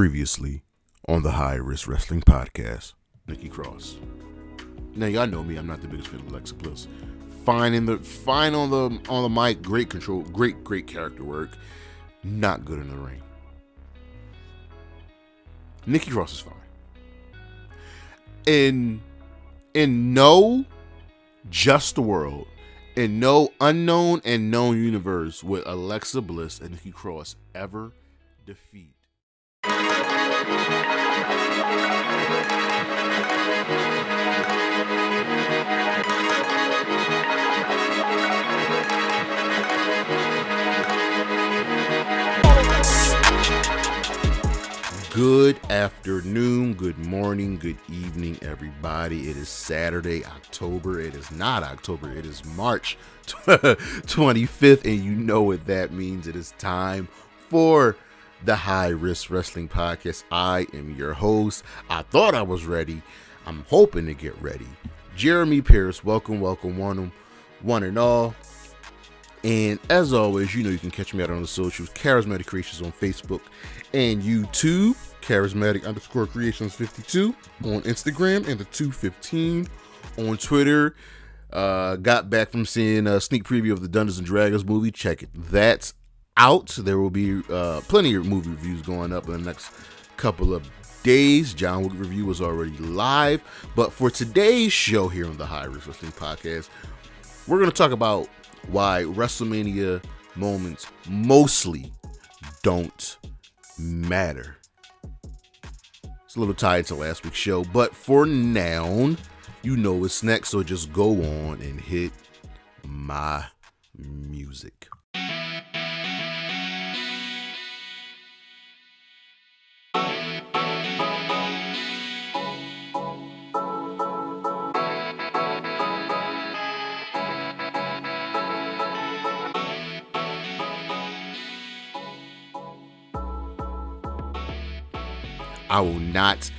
Previously on the High Risk Wrestling Podcast, Nikki Cross. Now y'all know me, I'm not the biggest fan of Alexa Bliss. Fine on the mic, great control, great character work, not good in the ring. Nikki Cross is fine. In no just world, in no unknown and known universe would Alexa Bliss and Nikki Cross ever defeat. Good afternoon, good morning, good evening, everybody. It is Saturday, October. It is not October, it is March 25th, and you know what that means. It is time for the High Risk Wrestling Podcast. I am your host. I thought I was ready. I'm hoping to get ready. Jeremy Pierce, welcome, one and all. And as always, you know you can catch me out on the socials, Charismatic Creations on Facebook and YouTube, Charismatic_Creations52 on Instagram, and the 215 on Twitter. Got back from seeing a sneak preview of the Dungeons and Dragons movie. Check it. That's out. There will be plenty of movie reviews going up in the next couple of days. John Wick review was already live. But for today's show here on the High Risk Wrestling Podcast, we're going to talk about why WrestleMania moments mostly don't matter. It's a little tied to last week's show, but for now, you know what's next, so just go on and hit my music. I will not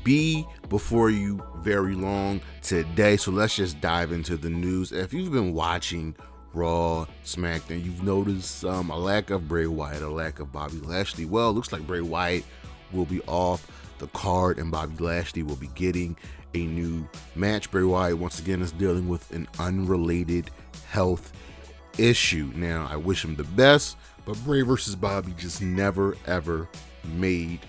be before you very long today, so let's just dive into the news. If you've been watching Raw, SmackDown, you've noticed a lack of Bray Wyatt, a lack of Bobby Lashley. Well, it looks like Bray Wyatt will be off the card and Bobby Lashley will be getting a new match. Bray Wyatt, once again, is dealing with an unrelated health issue. Now, I wish him the best, but Bray versus Bobby just never, ever made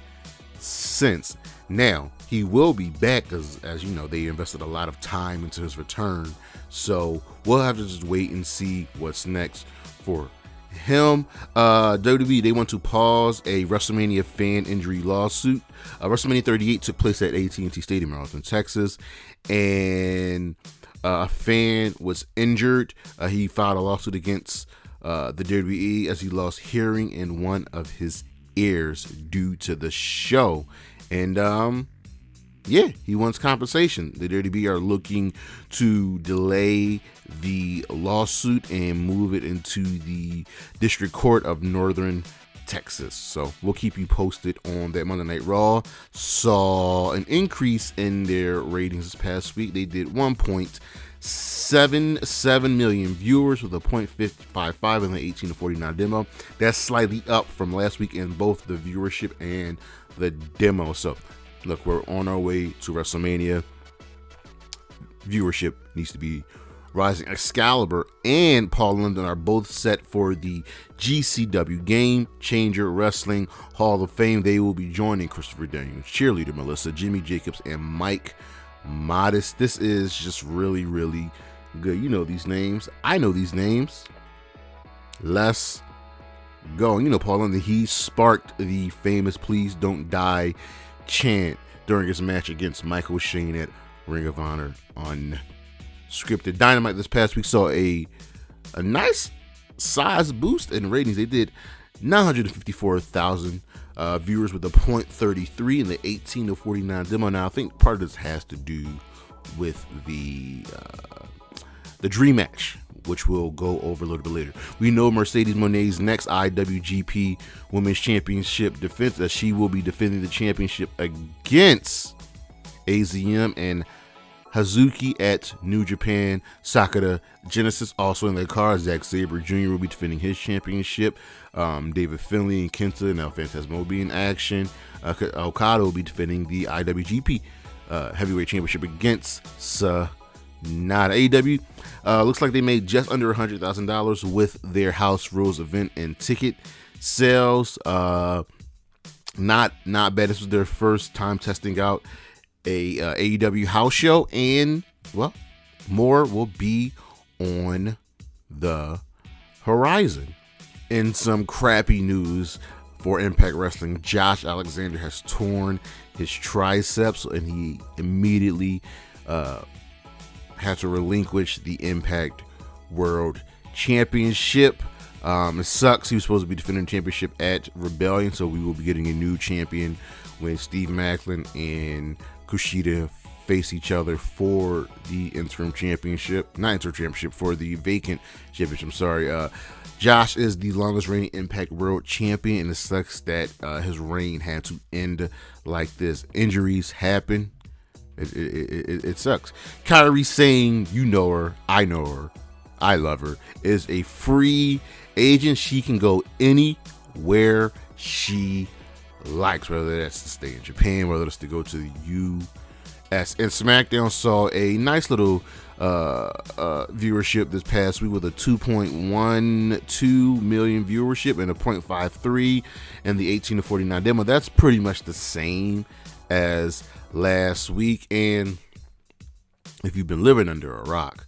sense. Now he will be back because, as you know, they invested a lot of time into his return, so we'll have to just wait and see what's next for him. WWE, they want to pause a WrestleMania fan injury lawsuit. WrestleMania 38 took place at AT&T Stadium in Austin, Texas, and a fan was injured. He filed a lawsuit against the WWE as he lost hearing in one of his ears due to the show, and he wants compensation. The WWE are looking to delay the lawsuit and move it into the District Court of Northern Texas. So we'll keep you posted on that. Monday Night Raw saw an increase in their ratings this past week. They did 1.77 million viewers with a 0.555 in the 18 to 49 demo. That's slightly up from last week in both the viewership and the demo. So look, we're on our way to WrestleMania. Viewership needs to be rising. Excalibur and Paul London are both set for the GCW Game Changer Wrestling Hall of Fame. They will be joining Christopher Daniels, Cheerleader Melissa, Jimmy Jacobs, and Mike Modest. This is just really, really good. You know these names. I know these names. Let's go. You know, Paul London, he sparked the famous "Please Don't Die" chant during his match against Michael Shane at Ring of Honor Unscripted. Dynamite this past week saw a nice size boost in ratings. They did 954,000 viewers with a 0.33 in the 18 to 49 demo. Now, I think part of this has to do with the dream match, which we'll go over a little bit later. We know Mercedes Moné's next IWGP Women's Championship defense, that she will be defending the championship against AZM and Hazuki at New Japan. Sakura Genesis also in their car. Zack Sabre Jr. will be defending his championship. David Finlay and Kenta and El Phantasmo will be in action. Okada will be defending the IWGP Heavyweight Championship against Sanada. AEW looks like they made just under $100,000 with their House Rules event and ticket sales. Not bad. This was their first time testing out a AEW house show, and well, more will be on the horizon. In some crappy news for Impact Wrestling, Josh Alexander has torn his triceps, and he immediately had to relinquish the Impact World Championship. It sucks. He was supposed to be defending the championship at Rebellion, so we will be getting a new champion when Steve Maclin and Kushida face each other for the interim championship. Not interim championship, for the vacant championship. I'm sorry. Josh is the longest reigning Impact World Champion, and it sucks that his reign had to end like this. Injuries happen. It sucks. Kairi Sane, you know her, I know her, I love her, is a free agent. She can go anywhere she likes, whether that's to stay in Japan, whether it's to go to the US. And SmackDown saw a nice little viewership this past week with a 2.12 million viewership and a 0.53 and the 18 to 49 demo. That's pretty much the same as last week. And if you've been living under a rock,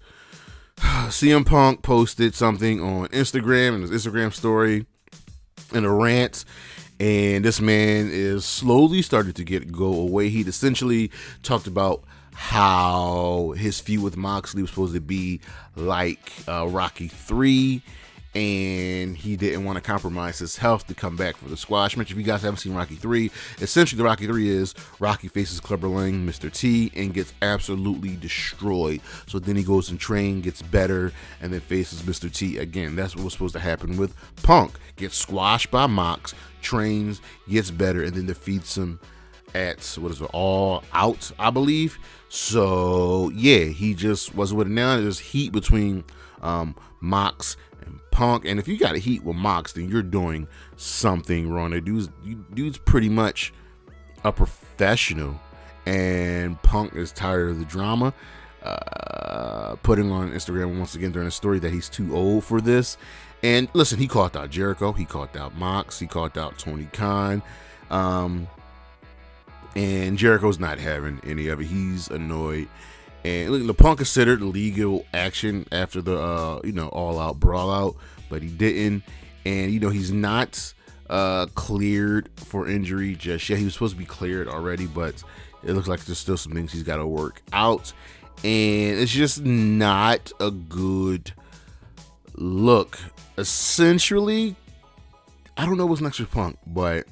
CM Punk posted something on Instagram in his Instagram story in a rant, and this man is slowly starting to go away. He'd essentially talked about how his feud with Moxley was supposed to be like Rocky 3, and he didn't want to compromise his health to come back for the squash match. If you guys haven't seen Rocky 3, essentially the Rocky 3 is Rocky faces Clubber Lang, Mr. T, and gets absolutely destroyed. So then he goes and trains, gets better, and then faces Mr. T again. That's what was supposed to happen with Punk. Gets squashed by Mox, trains, gets better, and then defeats him at, All Out, I believe. So yeah, he just was with it now. There's heat between Mox and Punk, and if you got a heat with Mox, then you're doing something wrong. Dude's pretty much a professional, and Punk is tired of the drama. Putting on Instagram once again during the story that he's too old for this. And listen, he called out Jericho, he called out Mox, he called out Tony Khan, and Jericho's not having any of it. He's annoyed. And look, the Punk considered legal action after the All Out Brawl Out, but he didn't. And he's not cleared for injury just yet. He was supposed to be cleared already, but it looks like there's still some things he's got to work out, and it's just not a good look. Essentially, I don't know what's next for Punk, but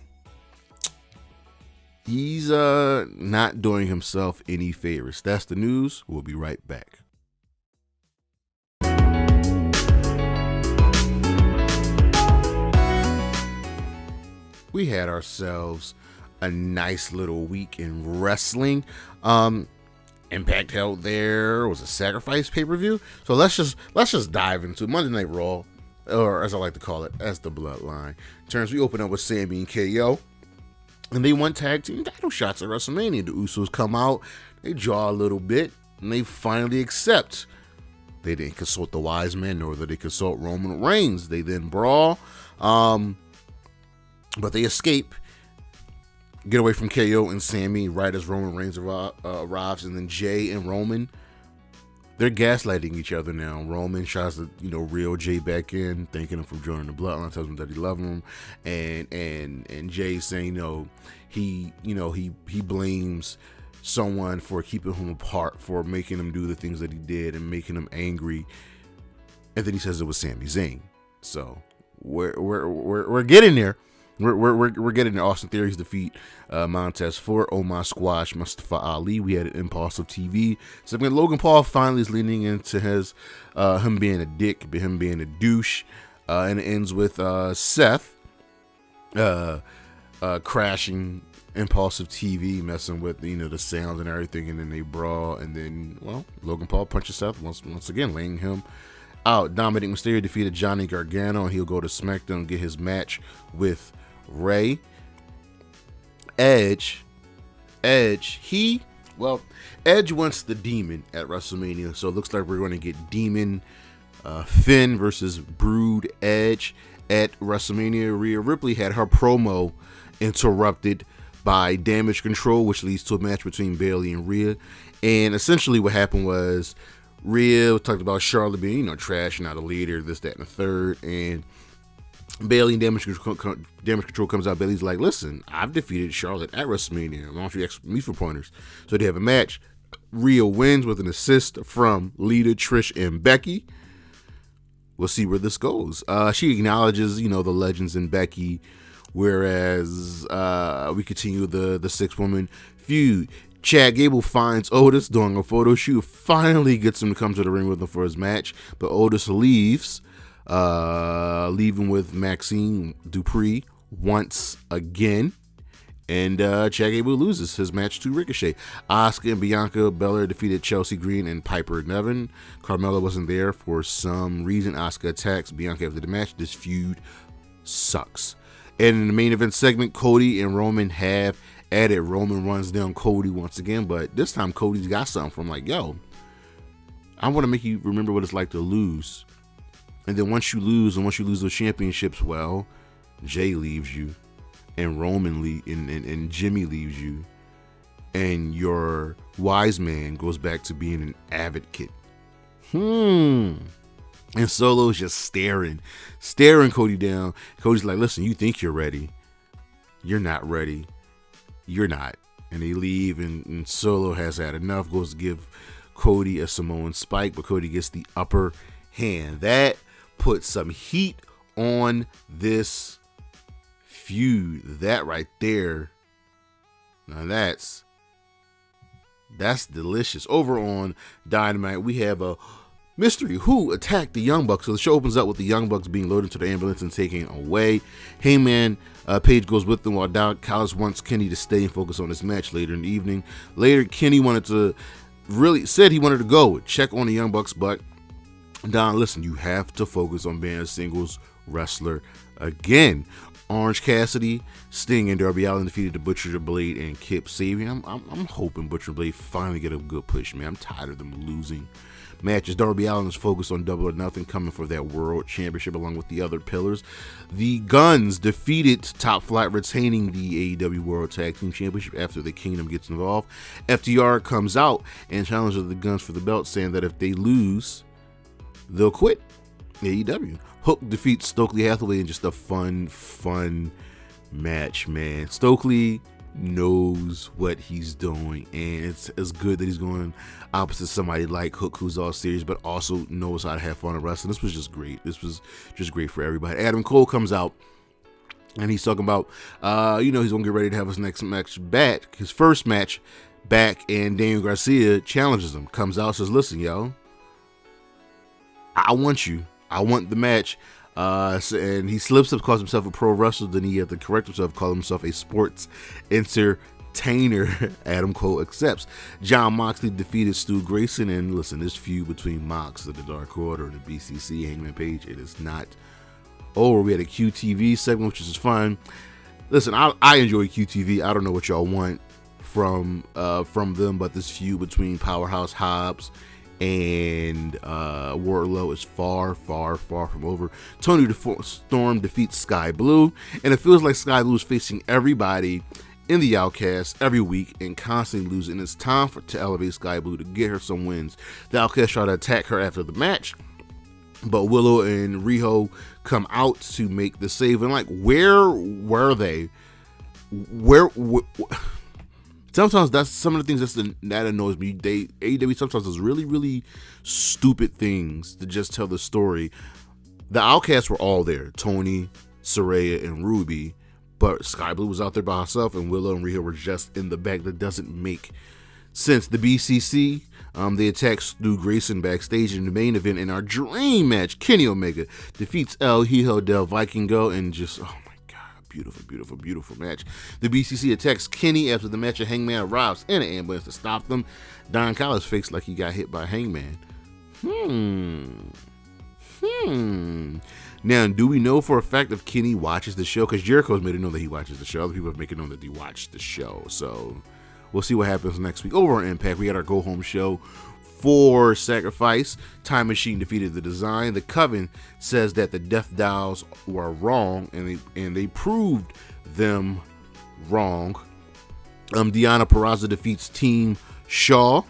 he's not doing himself any favors. That's the news. We'll be right back. We had ourselves a nice little week in wrestling. Impact held there was a Sacrifice pay-per-view. So let's just dive into Monday Night Raw, or as I like to call it, as the Bloodline. In terms, we open up with Sami and KO, and they won tag team title shots at WrestleMania. The Usos come out, they draw a little bit, and they finally accept. They didn't consult the wise man, nor did they consult Roman Reigns. They then brawl, but they escape, get away from KO and Sami right as Roman Reigns arrives, and then Jay and Roman, they're gaslighting each other now. Roman tries to, reel Jay back in, thanking him for joining the Bloodline, tells him that he loves him, and Jay saying, he blames someone for keeping him apart, for making him do the things that he did and making him angry, and then he says it was Sami Zayn. So we're getting there. We're getting to Austin Theory's defeat Montez Ford, Omar Squash, Mustafa Ali. We had an Impulsive TV. So Logan Paul finally is leaning into his him being a dick, him being a douche, and it ends with Seth crashing impulsive TV messing with the sounds and everything, and then they brawl, and then Logan Paul punches Seth once again, laying him out. Dominic Mysterio defeated Johnny Gargano, and he'll go to SmackDown and get his match with Ray. Edge wants the Demon at WrestleMania, so it looks like we're going to get Demon Finn versus Brood Edge at WrestleMania. Rhea Ripley had her promo interrupted by Damage Control, which leads to a match between Bayley and Rhea. And essentially what happened was Rhea talked about Charlotte being, trash, not a leader, this, that, and the third. And Bayley and Damage Control comes out. Bayley's like, listen, I've defeated Charlotte at WrestleMania. Why don't you ask me for pointers? So they have a match. Rhea wins with an assist from Lita, Trish, and Becky. We'll see where this goes. She acknowledges, the legends in Becky, whereas we continue the 6-woman feud. Chad Gable finds Otis during a photo shoot, finally gets him to come to the ring with him for his match, but Otis leaves, leaving with Maxine Dupree once again. And Chad Gable loses his match to Ricochet. Asuka and Bianca Belair defeated Chelsea Green and Piper Niven. Carmella wasn't there for some reason. Asuka attacks Bianca after the match. This feud sucks. And in the main event segment, Cody and Roman have added. Roman runs down Cody once again, but this time Cody's got something from yo, I want to make you remember what it's like to lose. And then once you lose those championships, Jay leaves you. And Roman and Jimmy leaves you, and your wise man goes back to being an advocate. And Solo's just staring Cody down. Cody's like, listen, you think you're ready. You're not ready. You're not. And they leave, and Solo has had enough, goes to give Cody a Samoan spike, but Cody gets the upper hand. That puts some heat on this feud. That right there, now that's delicious. Over on Dynamite, we have a mystery who attacked the Young Bucks. So the show opens up with the Young Bucks being loaded into the ambulance and taken away. Heyman Page goes with them, while Don Callis wants Kenny to stay and focus on this match later in the evening. Later, Kenny said he wanted to go check on the Young Bucks, but Don, listen, you have to focus on being a singles wrestler again. Orange Cassidy, Sting, and Darby Allin defeated the Butcher, the Blade, and Kip Sabian. I'm hoping Butcher Blade finally get a good push, man. I'm tired of them losing matches. Darby Allin is focused on Double or Nothing, coming for that World Championship along with the other pillars. The Guns defeated Top Flight, retaining the AEW World Tag Team Championship after the Kingdom gets involved. FTR comes out and challenges the Guns for the belt, saying that if they lose, they'll quit AEW. Hook defeats Stokely Hathaway in just a fun match, man. Stokely knows what he's doing, and it's good that he's going opposite somebody like Hook, who's all serious, but also knows how to have fun in wrestling. This was just great. This was just great for everybody. Adam Cole comes out, and he's talking about, he's going to get ready to have his next match back, his first match back, and Daniel Garcia challenges him. Comes out, says, listen, yo, I want you. I want the match. And he slips up, calls himself a pro wrestler. Then he had to correct himself, call himself a sports entertainer. Adam Cole accepts. John Moxley defeated Stu Grayson. And listen, this feud between Mox of the Dark Order and the BCC, Hangman Page, it is not over. We had a QTV segment, which is fun. Listen, I enjoy QTV. I don't know what y'all want from them, but this feud between Powerhouse Hobbs and Wardlow is far from over. Tony Storm defeats Sky Blue, and it feels like Sky Blue is facing everybody in the Outcast every week and constantly losing. It's time to elevate Sky Blue to get her some wins. The Outcast try to attack her after the match, but Willow and Hijo come out to make the save. And where were they? Sometimes that's some of the things that annoys me. AEW sometimes does really stupid things to just tell the story. The Outcasts were all there. Tony, Saraya, and Ruby. But Sky Blue was out there by herself, and Willow and Hijo were just in the back. That doesn't make sense. The BCC, they attacked Stu Grayson backstage in the main event in our dream match. Kenny Omega defeats El Hijo del Vikingo, and just, oh my God, beautiful, beautiful, beautiful match. The BCC attacks Kenny after the match, and Hangman arrives in an ambulance to stop them. Don Callis fakes like he got hit by Hangman. Now, do we know for a fact if Kenny watches the show? Because Jericho's made it known that he watches the show. Other people have made it known that they watch the show. So we'll see what happens next week. Over on Impact, we had our go-home show for Sacrifice. Time Machine defeated the Design. The Coven says that the Death Dials were wrong, and they proved them wrong. Deonna Purrazzo defeats Team Shaw.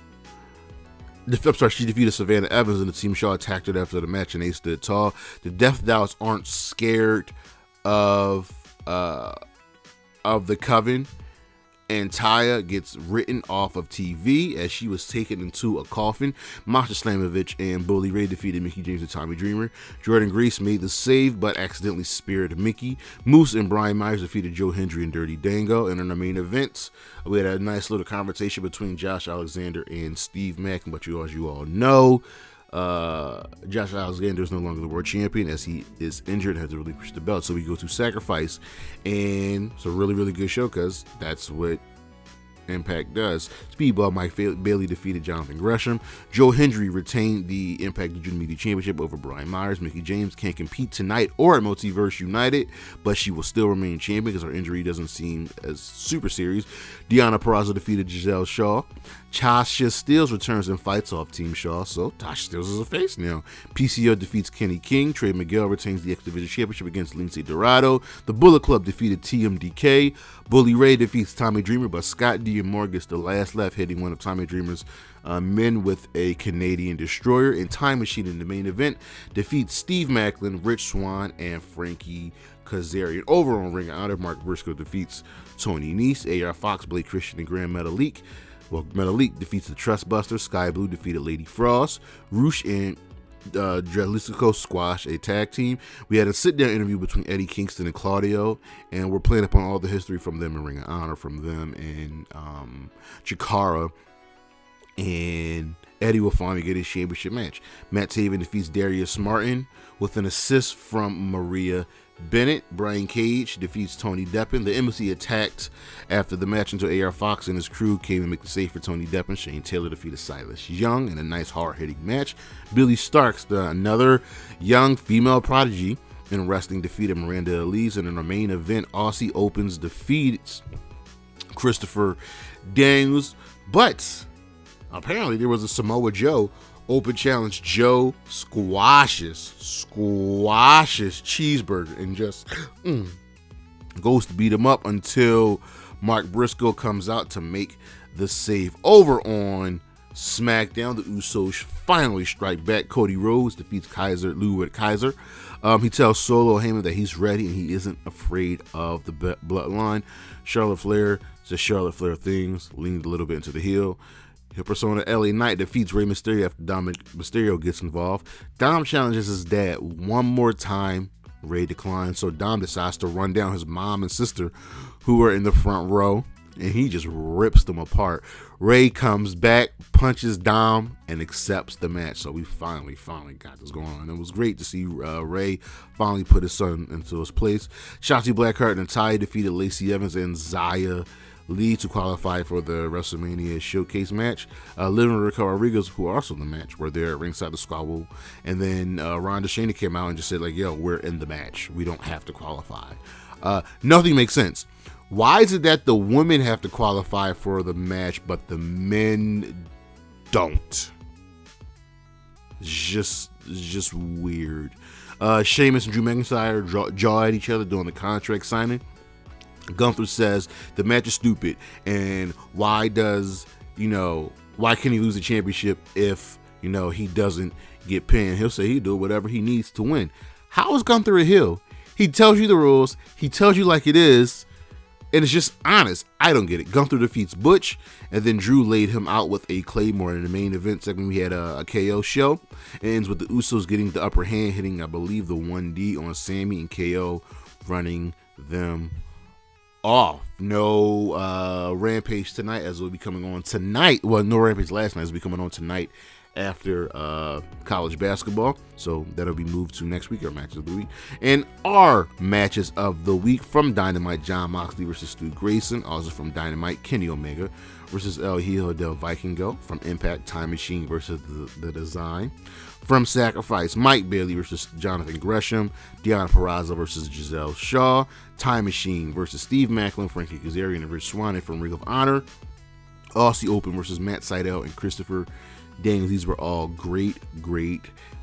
She defeated Savannah Evans, and the Team Shaw attacked her after the match, and they stood tall. The Death Dials aren't scared of the Coven, and Taya gets written off of TV as she was taken into a coffin. Masha Slamovich and Bully Ray defeated Mickie James and Tommy Dreamer. Jordan Grace made the save, but accidentally spared Mickey. Moose and Brian Myers defeated Joe Hendry and Dirty Dango. And in the main event, we had a nice little conversation between Josh Alexander and Steve Mack. But as you all know, Josh Alexander is no longer the world champion as he is injured and has to relinquish the belt. So we go to Sacrifice, and it's a really, really good show because that's what Impact does. Speedball Mike Bailey defeated Jonathan Gresham. Joe Hendry retained the Impact Junior Media Championship over Brian Myers. Mickie James can't compete tonight or at Multiverse United, but she will still remain champion because her injury doesn't seem as super serious. Deonna Purrazzo defeated Gisele Shaw. Tasha Steelz returns and fights off Team Shaw, so Tasha Steelz is a face now. PCO defeats Kenny King. Trey Miguel retains the X Division Championship against Lindsay Dorado. The Bullet Club defeated TMDK. Bully Ray defeats Tommy Dreamer, but Scott D'Amore gets the last laugh, hitting one of Tommy Dreamer's men with a Canadian destroyer. And Time Machine in the main event defeats Steve Maclin, Rich Swann, and Frankie Kazarian. Over on Ring of Honor, Mark Briscoe defeats Tony Nese. AR Fox, Blake Christian, and Grand Metalik. Well, Metalik defeats the Trustbusters. Sky Blue defeated Lady Frost. Roosh and Jalisco squash a tag team. We had a sit-down interview between Eddie Kingston and Claudio, and we're playing upon all the history from them in Ring of Honor, from them in Chikara, and Eddie will finally get his championship match. Matt Taven defeats Darius Martin with an assist from Maria Bennett. Brian Cage defeats Tony Deppen. The Embassy attacked after the match until AR Fox and his crew came and make the save for Tony Deppen. Shane Taylor defeated Silas Young in a nice hard-hitting match. Billy Starks, another young female prodigy in wrestling, defeated Miranda Elise. And in the main event, Aussie Opens defeats Christopher Daniels. But apparently there was a Samoa Joe Open Challenge. Joe squashes Cheeseburger and just goes to beat him up until Mark Briscoe comes out to make the save. Over on SmackDown, the Usos finally strike back. Cody Rhodes defeats Ludwig Kaiser. He tells Solo Heyman that he's ready and he isn't afraid of the bloodline. Charlotte Flair says Charlotte Flair things, leaned a little bit into the heel. His persona LA Knight defeats Rey Mysterio after Dominic Mysterio gets involved. Dom challenges his dad one more time. Rey declines, so Dom decides to run down his mom and sister who are in the front row, and he just rips them apart. Rey comes back, punches Dom, and accepts the match. So we finally got this going on. It was great to see Rey finally put his son into his place. Shotzi Blackheart and Ty defeated Lacey Evans and Zaya Lee to qualify for the WrestleMania showcase match. Liv and Raquel Rodriguez, who are also in the match, were there at ringside to squabble. And then Ronda Shayna came out and just said, like, yo, we're in the match. We don't have to qualify. Nothing makes sense. Why is it that the women have to qualify for the match, but the men don't? It's just weird. Sheamus and Drew McIntyre jaw at each other during the contract signing. Gunther says the match is stupid, and why can't he lose the championship if he doesn't get pinned? He'll say he'll do whatever he needs to win. How is Gunther a heel? He tells you the rules, he tells you like it is, and it's just honest. I don't get it. Gunther defeats Butch, and then Drew laid him out with a Claymore. In the main event segment, we had a KO show. It ends with the Usos getting the upper hand, hitting, I believe, the 1D on Sammy, and KO running them off. No Rampage tonight, as will be coming on tonight. Well, no Rampage last night, as will be coming on tonight after college basketball. So that'll be moved to next week, our matches of the week. And our matches of the week from Dynamite: Jon Moxley versus Stu Grayson. Also from Dynamite: Kenny Omega versus El Hijo del Vikingo. From Impact: Time Machine versus the Design. From Sacrifice: Mike Bailey versus Jonathan Gresham. Deonna Purrazzo versus Gisele Shaw. Time Machine versus Steve Maclin, Frankie Kazarian, and Rich Swann. From Ring of Honor: Aussie Open versus Matt Sydal and Christopher Daniels. These were all great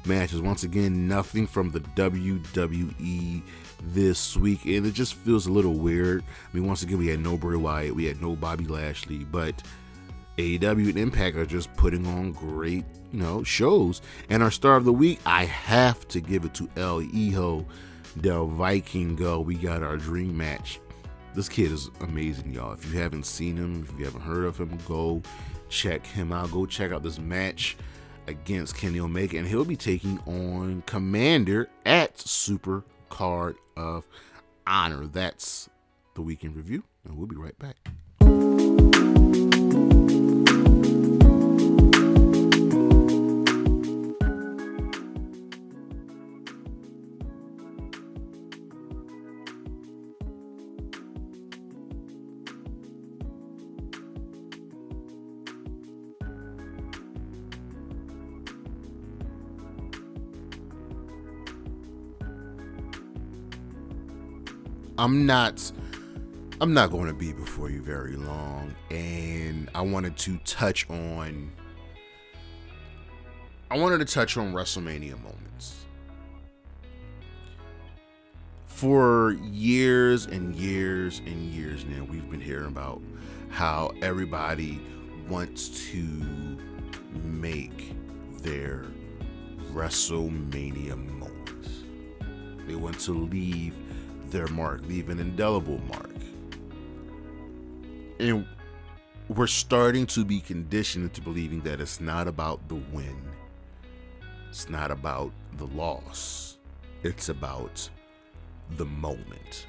matches. Once again, nothing from the WWE this week, and it just feels a little weird. I mean, once again, we had no Bray Wyatt, we had no Bobby Lashley, but AEW and Impact are just putting on great, shows. And our star of the week, I have to give it to El Hijo del Vikingo. We got our dream match. This kid is amazing, y'all. If you haven't seen him, if you haven't heard of him, go check him out. Go check out this match against Kenny Omega, and he'll be taking on Commander at Super Card of Honor. That's the weekend review, and we'll be right back. I'm not going to be before you very long, and I wanted to touch on WrestleMania moments. For years and years and years now, we've been hearing about how everybody wants to make their WrestleMania moments. They want to leave their mark, leave an indelible mark. And we're starting to be conditioned into believing that it's not about the win. It's not about the loss. It's about the moment.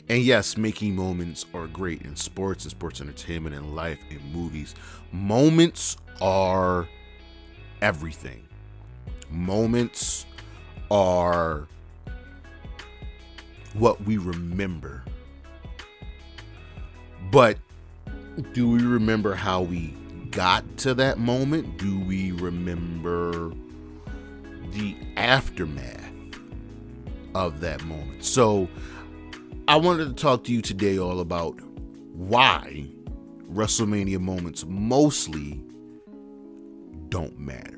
And yes, making moments are great in sports and sports entertainment and life and movies. Moments are everything. Moments are what we remember. But do we remember how we got to that moment? Do we remember the aftermath of that moment? So I wanted to talk to you today all about why WrestleMania moments mostly don't matter.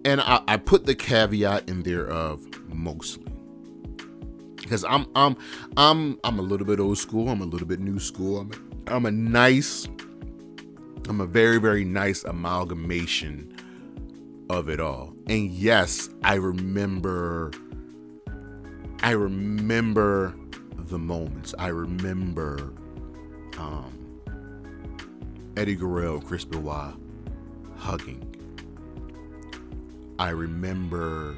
And I put the caveat in there of mostly, because I'm a little bit old school. I'm a little bit new school. I'm a very, very nice amalgamation of it all. And yes, I remember the moments. I remember Eddie Guerrero, Chris Benoit hugging. I remember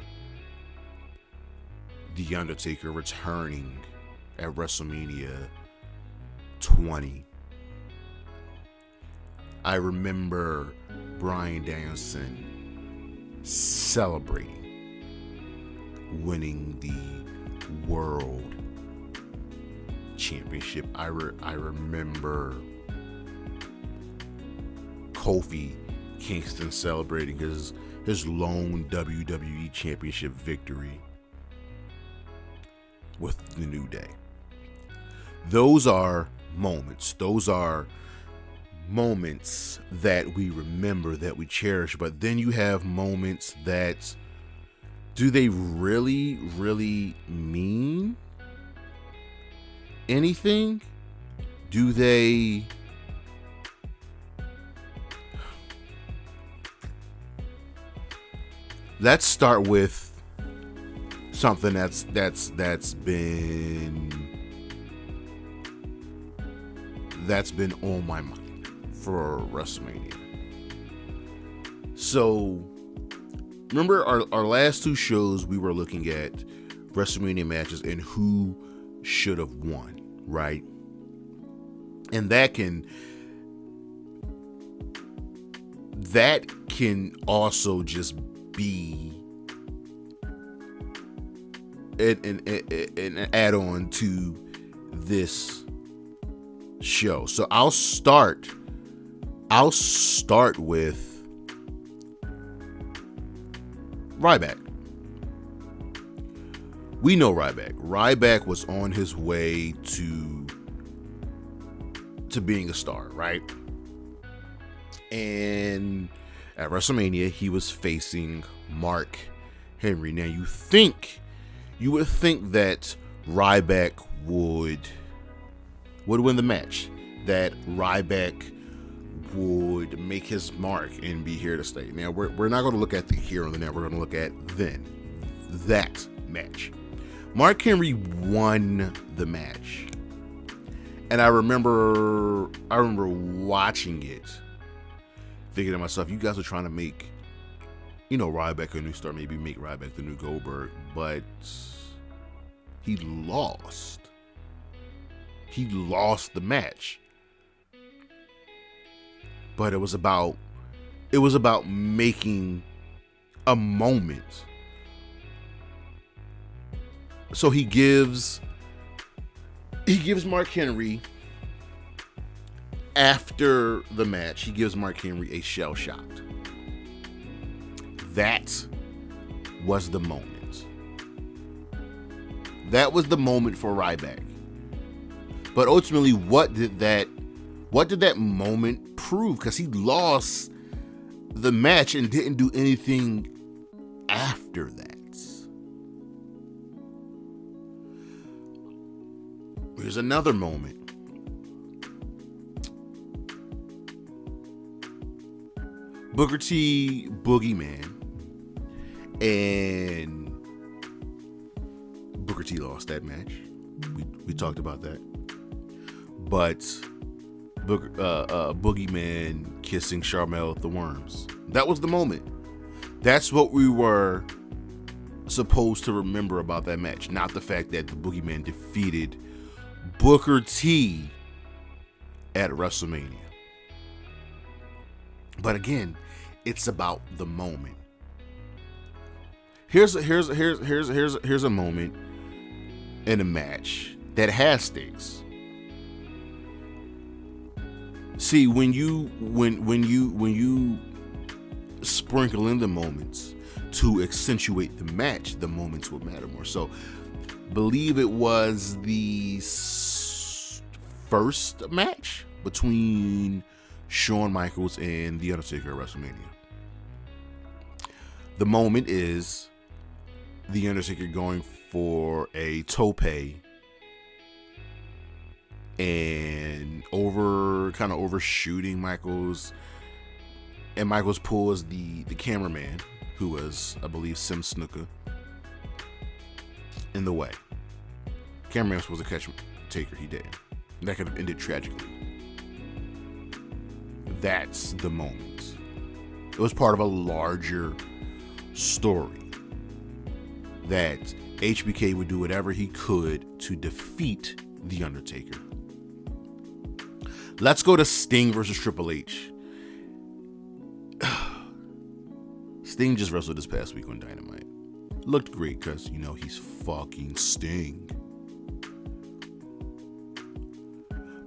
The Undertaker returning at WrestleMania 20. I remember Bryan Danielson celebrating winning the World Championship. I remember Kofi Kingston celebrating his lone WWE Championship victory with the New Day. Those are moments. Those are moments that we remember, that we cherish. But then you have moments that, do they really, really mean anything? Do they... Let's start with something that's been on my mind for WrestleMania. So remember our last two shows, we were looking at WrestleMania matches and who should have won, right? And that can also just be an add-on to this show. So I'll start with Ryback. We know Ryback. Ryback was on his way to being a star, right? And at WrestleMania, he was facing Mark Henry. Now you would think that Ryback would win the match, that Ryback would make his mark and be here to stay. Now we're not going to look at the here and the now. We're going to look at that match. Mark Henry won the match, and I remember watching it, thinking to myself, you guys are trying to make, Ryback a new star, maybe make Ryback the new Goldberg, but he lost. He lost the match. But it was about making a moment. So he gives Mark Henry, after the match, he gives Mark Henry a shell shock. That was the moment. That was the moment for Ryback. But ultimately, what did that moment prove? Because he lost the match and didn't do anything after that. Here's another moment. Booker T, Boogeyman, and Booker T lost that match. We talked about that. But Boogeyman kissing Charmel the Worms. That was the moment. That's what we were supposed to remember about that match. Not the fact that the Boogeyman defeated Booker T at WrestleMania. But again, it's about the moment. Here's a moment in a match that has stakes. See, when you sprinkle in the moments to accentuate the match, the moments will matter more. So, believe it was the first match between Shawn Michaels and The Undertaker at WrestleMania. The moment is The Undertaker going for a tope and overshooting Michaels, and Michaels pulls the cameraman, who was, I believe, Sim Snuka, in the way. Cameraman was supposed to catch Taker, he didn't. That could have ended tragically. That's the moment. It was part of a larger story that HBK would do whatever he could to defeat The Undertaker. Let's go to Sting versus Triple H. Sting just wrestled this past week on Dynamite. Looked great because, he's fucking Sting.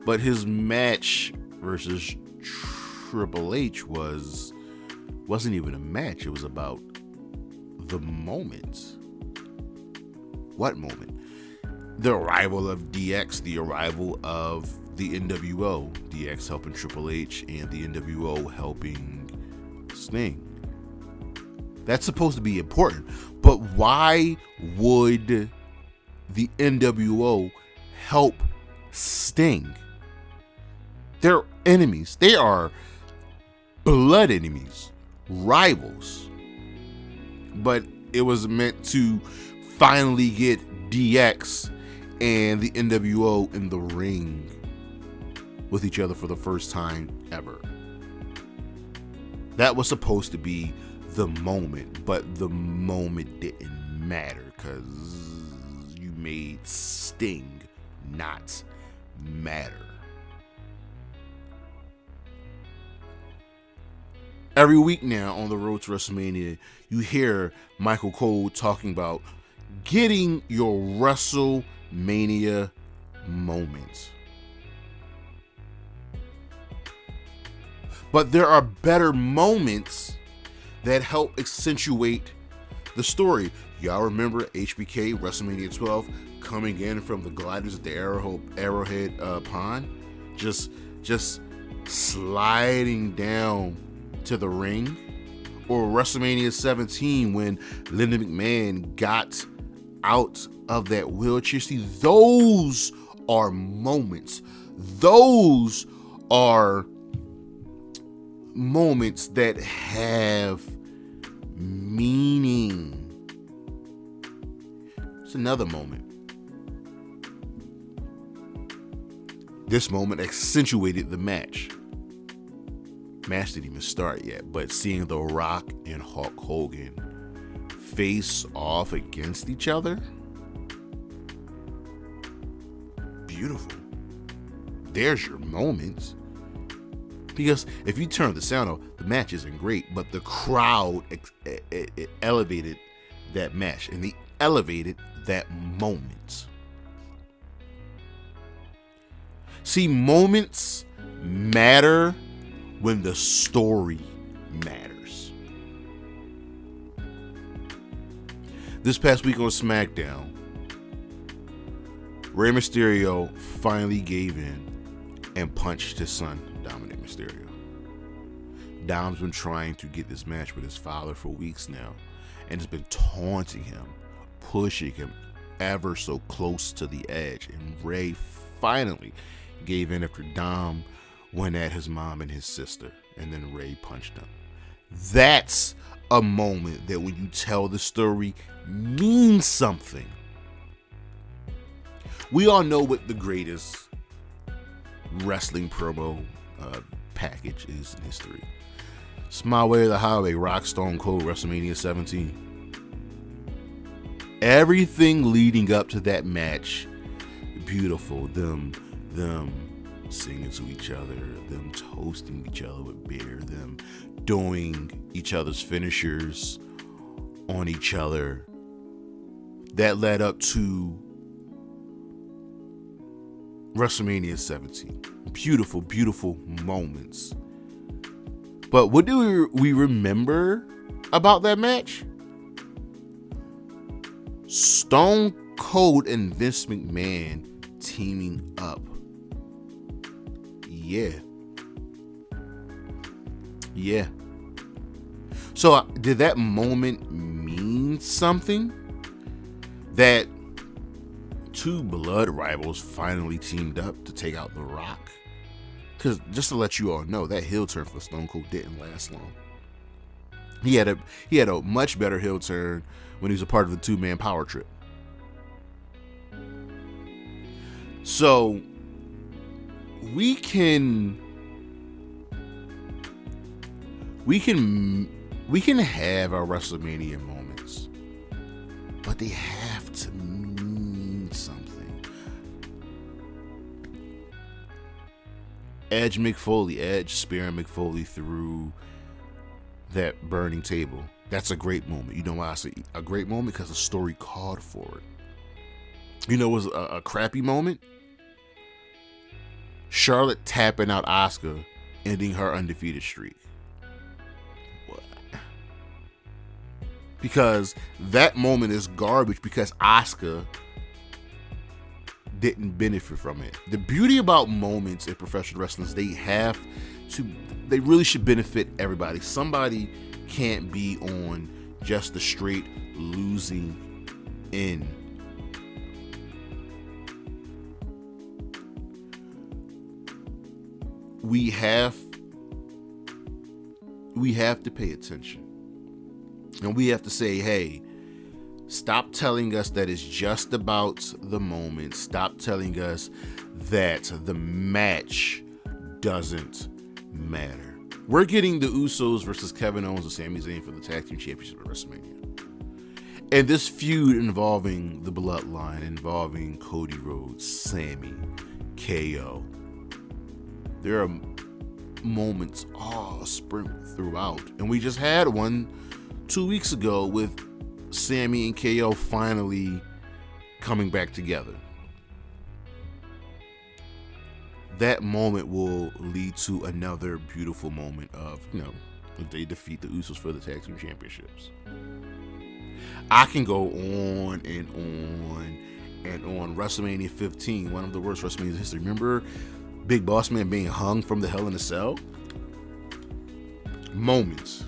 But his match versus Triple H wasn't even a match. It was about the moment. What moment? The arrival of DX, the arrival of the NWO. DX helping Triple H and the NWO helping Sting. That's supposed to be important. But why would the NWO help Sting? They're enemies. They are blood enemies, rivals. But it was meant to finally get DX and the NWO in the ring with each other for the first time ever. That was supposed to be the moment, but the moment didn't matter because made Sting not matter. Every week now on the road to WrestleMania, you hear Michael Cole talking about getting your WrestleMania moments. But there are better moments that help accentuate the story. Y'all remember HBK WrestleMania 12 coming in from the gliders at the Arrowhead Pond, just sliding down to the ring, or WrestleMania 17 when Linda McMahon got out of that wheelchair. See, those are moments. Those are moments that have meaning. It's another moment. This moment accentuated the match. Match didn't even start yet, but seeing The Rock and Hulk Hogan face off against each other, beautiful. There's your moments. Because if you turn the sound off, the match isn't great, but the crowd it elevated that match, and they elevated that moment. See, moments matter when the story matters. This past week on SmackDown, Rey Mysterio finally gave in and punched his son, Dominic Mysterio. Dom's been trying to get this match with his father for weeks now, and has been taunting him, pushing him ever so close to the edge, and Rey finally gave in after Dom went at his mom and his sister, and then Rey punched him. That's a moment that when you tell the story means something. We all know what the greatest wrestling promo package is in history. It's My Way or the Highway, Rock, Stone Cold, WrestleMania 17. Everything leading up to that match, beautiful. Them singing to each other, them toasting each other with beer, them doing each other's finishers on each other. That led up to WrestleMania 17. Beautiful, beautiful moments. But what do we remember about that match? Stone Cold and Vince McMahon teaming up. Yeah. So did that moment mean something? That two blood rivals finally teamed up to take out The Rock? Because just to let you all know, that heel turn for Stone Cold didn't last long. He had a much better heel turn when he was a part of the two-man power trip. So we can have our WrestleMania moments, but they have to mean something. Edge spearing McFoley through that burning table. That's a great moment. You know why I say a great moment? Because the story called for it. You know, it was a crappy moment. Charlotte tapping out Asuka, ending her undefeated streak. What? Because that moment is garbage because Asuka didn't benefit from it. The beauty about moments in professional wrestling is they really should benefit everybody. Somebody can't be on just the straight losing end. We have to pay attention. And we have to say, hey, stop telling us that it's just about the moment. Stop telling us that the match doesn't matter. We're getting the Usos versus Kevin Owens and Sami Zayn for the Tag Team Championship at WrestleMania. And this feud involving the Bloodline, involving Cody Rhodes, Sammy, KO, there are moments all sprinkled throughout. And we just had one 2 weeks ago with Sammy and KO finally coming back together. That moment will lead to another beautiful moment of, if they defeat the Usos for the Tag Team Championships. I can go on and on and on. WrestleMania 15, one of the worst WrestleManias in history. Remember Big Boss Man being hung from the Hell in a Cell? Moments.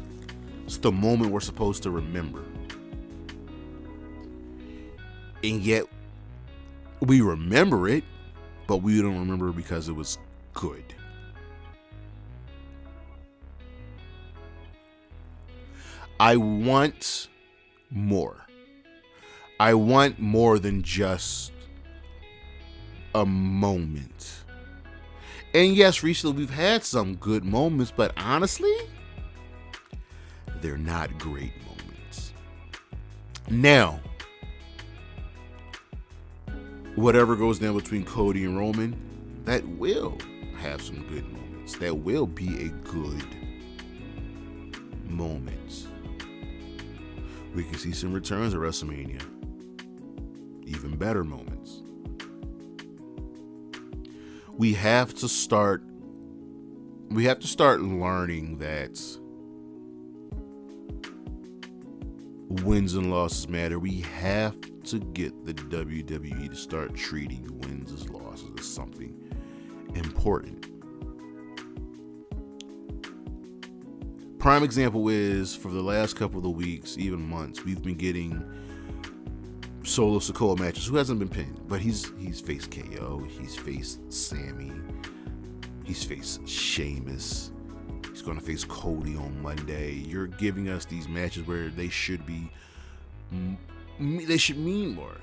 It's the moment we're supposed to remember. And yet, we remember it, but we don't remember because it was good. I want more. I want more than just a moment. And yes, recently we've had some good moments, but honestly, they're not great moments. Now, whatever goes down between Cody and Roman, that will have some good moments. That will be a good moment. We can see some returns at WrestleMania. Even better moments. We have to start learning that wins and losses matter. We have to get the WWE to start treating wins as losses as something important. Prime example is, for the last couple of weeks, even months, we've been getting Solo Sikoa matches. Who hasn't been pinned? But he's faced KO, he's faced Sammy, he's faced Sheamus, he's going to face Cody on Monday. You're giving us these matches where they should mean more,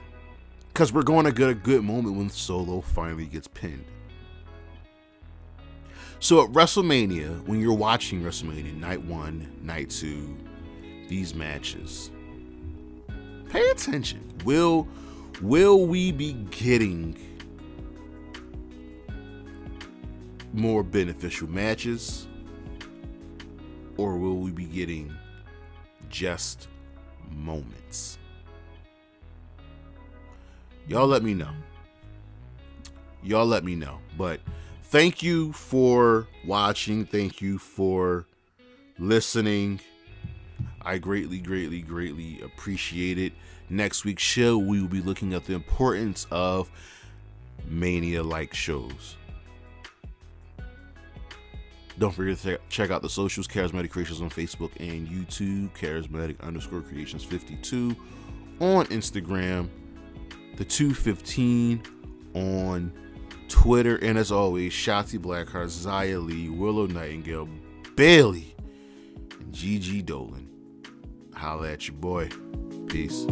because we're going to get a good moment when Solo finally gets pinned. So at WrestleMania, when you're watching WrestleMania Night 1, Night 2, these matches, pay attention. Will we be getting more beneficial matches, or will we be getting just moments? Y'all let me know. But thank you for watching. Thank you for listening. I greatly, greatly, greatly appreciate it. Next week's show, we will be looking at the importance of Mania-like shows. Don't forget to check out the socials, Charismatic Creations on Facebook and YouTube, Charismatic_Creations52 on Instagram, the 215 on Twitter, and as always, Shotzi Blackheart, Zia Lee, Willow Nightingale, Bailey, and Gigi Dolan. Holla at your boy. Peace.